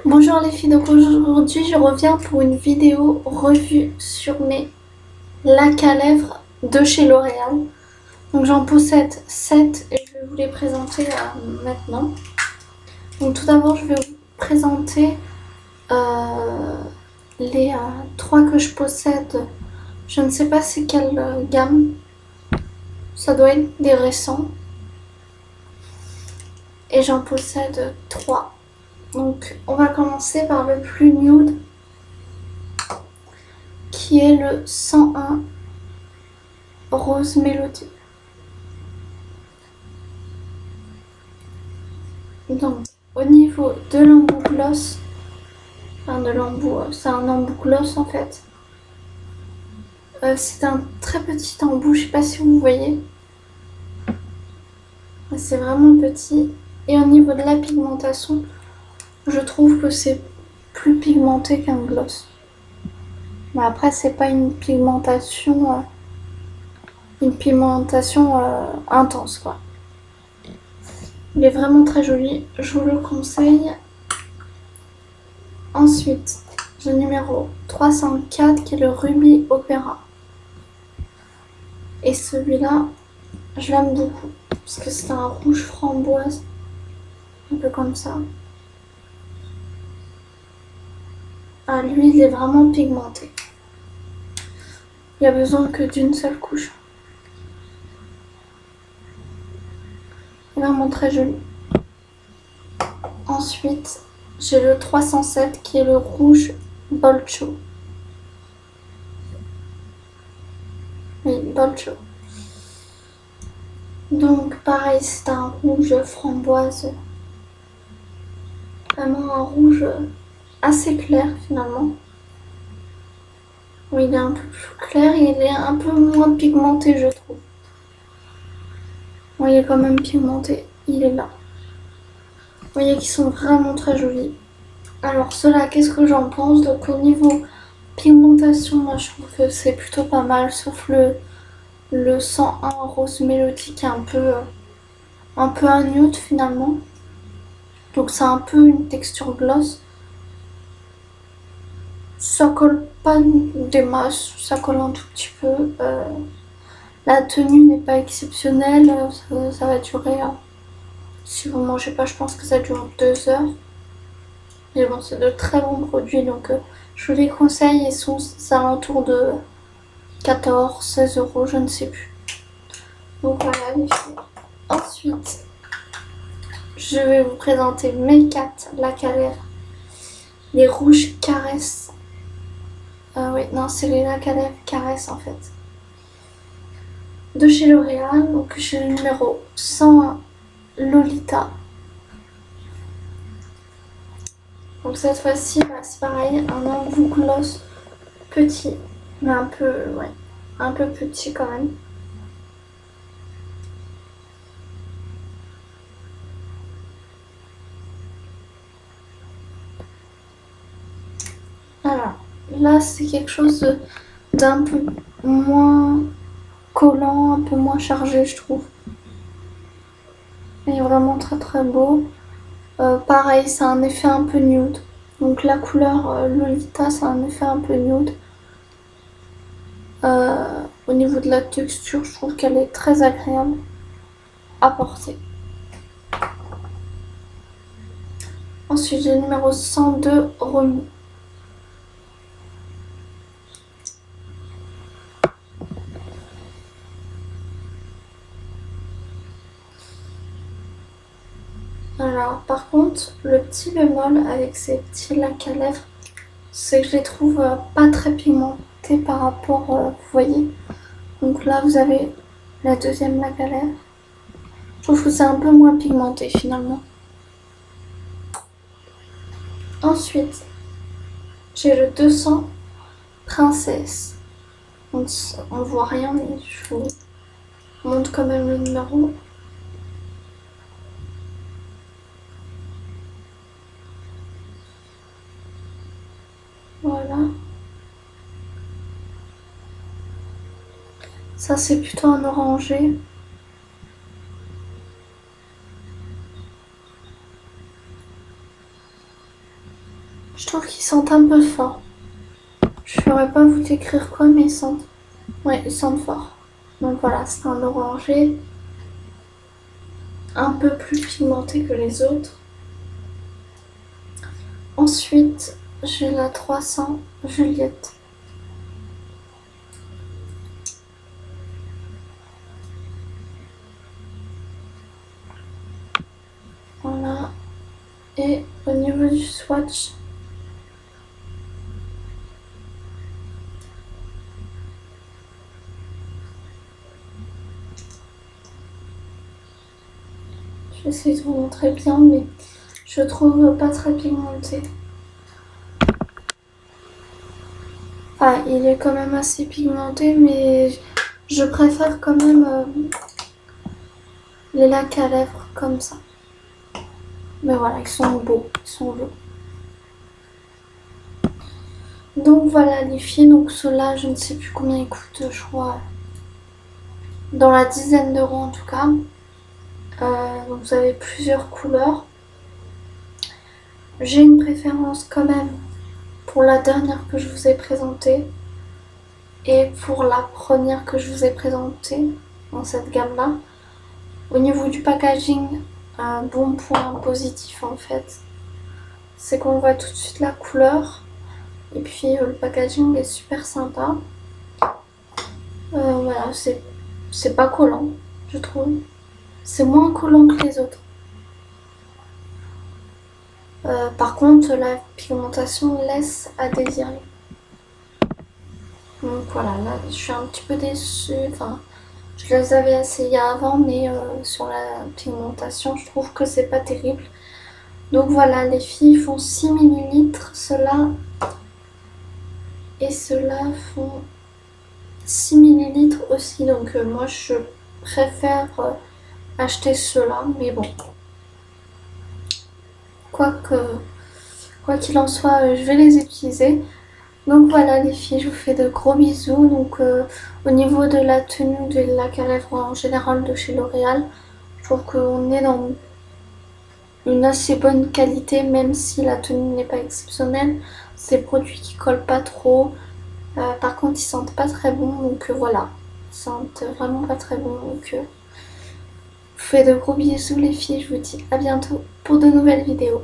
Bonjour les filles, donc aujourd'hui je reviens pour une vidéo revue sur mes lacs à lèvres de chez L'Oréal. Donc j'en possède 7 et je vais vous les présenter maintenant. Donc tout d'abord je vais vous présenter les 3 que je possède. Je ne sais pas c'est quelle gamme, ça doit être des récents. Et j'en possède 3. Donc on va commencer par le plus nude qui est le 101 Rose Mélodie. Donc, au niveau de l'embout gloss, enfin de l'embout, c'est un embout gloss en fait. C'est un très petit embout, je sais pas si vous voyez. C'est vraiment petit. Et au niveau de la pigmentation, je trouve que c'est plus pigmenté qu'un gloss. Mais après, c'est pas une pigmentation intense quoi. Il est vraiment très joli, je vous le conseille. Ensuite, j'ai le numéro 304 qui est le Ruby Opera. Et celui-là, je l'aime beaucoup parce que c'est un rouge framboise, un peu comme ça. Ah, lui, il est vraiment pigmenté. Il n'y a besoin que d'une seule couche. Il est vraiment très joli. Ensuite, j'ai le 307 qui est le rouge Bolcho. Oui, Bolcho. Donc pareil, c'est un rouge framboise. Vraiment un rouge assez clair finalement. Oui, il est un peu plus clair et il est un peu moins pigmenté, je trouve. Bon, il est quand même pigmenté, il est là. Vous voyez qu'ils sont vraiment très jolis. Alors ceux-là, qu'est-ce que j'en pense? Donc au niveau pigmentation, moi je trouve que c'est plutôt pas mal, sauf le 101 Rose Mélodie qui est un peu un nude finalement. Donc c'est un peu une texture gloss. Ça colle pas des masses, ça colle un tout petit peu. La tenue n'est pas exceptionnelle, ça va durer. Si vous mangez pas, je pense que ça dure 2 heures. Mais bon, c'est de très bons produits, donc je vous les conseille. Ils sont aux alentours de 14, 16 euros, je ne sais plus. Donc voilà les filles. Ensuite, je vais vous présenter mes 4 lacs à lèvres. Les rouges caresses. Oui, non, c'est les lacs à lèvres caresses en fait. De chez L'Oréal, donc j'ai le numéro 101 Lolita. Donc cette fois-ci, bah, c'est pareil, un embout gloss petit, mais un peu, ouais, un peu petit quand même. Alors, là c'est quelque chose d'un peu moins collant, un peu moins chargé je trouve. Il est vraiment très très beau. Pareil, c'est un effet un peu nude. Donc la couleur Lolita, c'est un effet un peu nude. Au niveau de la texture, je trouve qu'elle est très agréable à porter. Ensuite, j'ai le numéro 102 Remy. Alors, par contre, le petit bémol avec ces petits lacs à lèvres, c'est que je les trouve pas très pigmentés par rapport, vous voyez. Donc là, vous avez la deuxième lac à lèvres. Je trouve que c'est un peu moins pigmenté finalement. Ensuite, j'ai le 200 Princesse. On voit rien, mais je vous montre quand même le numéro. Voilà. Ça, c'est plutôt un orangé. Je trouve qu'ils sentent un peu fort. Je saurais pas vous décrire quoi, mais ils sentent. Ouais, ils sentent fort. Donc voilà, c'est un orangé un peu plus pigmenté que les autres. Ensuite, j'ai la 300 Juliette. Voilà. Et au niveau du swatch, je vais essayer de vous montrer bien, mais je trouve pas très pigmenté. Enfin, il est quand même assez pigmenté, mais je préfère quand même les lacs à lèvres comme ça. Mais voilà, ils sont beaux, ils sont beaux. Donc voilà les filles, donc ceux-là, je ne sais plus combien ils coûtent, je crois, dans la dizaine d'euros en tout cas. Donc vous avez plusieurs couleurs. J'ai une préférence quand même pour la dernière que je vous ai présentée et pour la première que je vous ai présentée dans cette gamme-là. Au niveau du packaging, un bon point positif en fait, c'est qu'on voit tout de suite la couleur et puis le packaging est super sympa. Voilà, c'est pas collant, je trouve. C'est moins collant que les autres. Par contre, la pigmentation laisse à désirer. Donc voilà, là je suis un petit peu déçue. Enfin, je les avais essayés avant, mais sur la pigmentation, je trouve que c'est pas terrible. Donc voilà, les filles font 6 millilitres, ceux-là. Et ceux-là font 6 millilitres aussi. Donc moi, je préfère acheter ceux-là, mais bon. Quoi qu'il en soit, je vais les utiliser. Donc voilà les filles, je vous fais de gros bisous. Donc au niveau de la tenue de lac à lèvres en général de chez L'Oréal, je trouve qu'on est dans une assez bonne qualité, même si la tenue n'est pas exceptionnelle. C'est des produits qui collent pas trop. Par contre, ils sentent pas très bon, donc voilà. Ils sentent vraiment pas très bon. Donc je vous fais de gros bisous les filles, je vous dis à bientôt pour de nouvelles vidéos.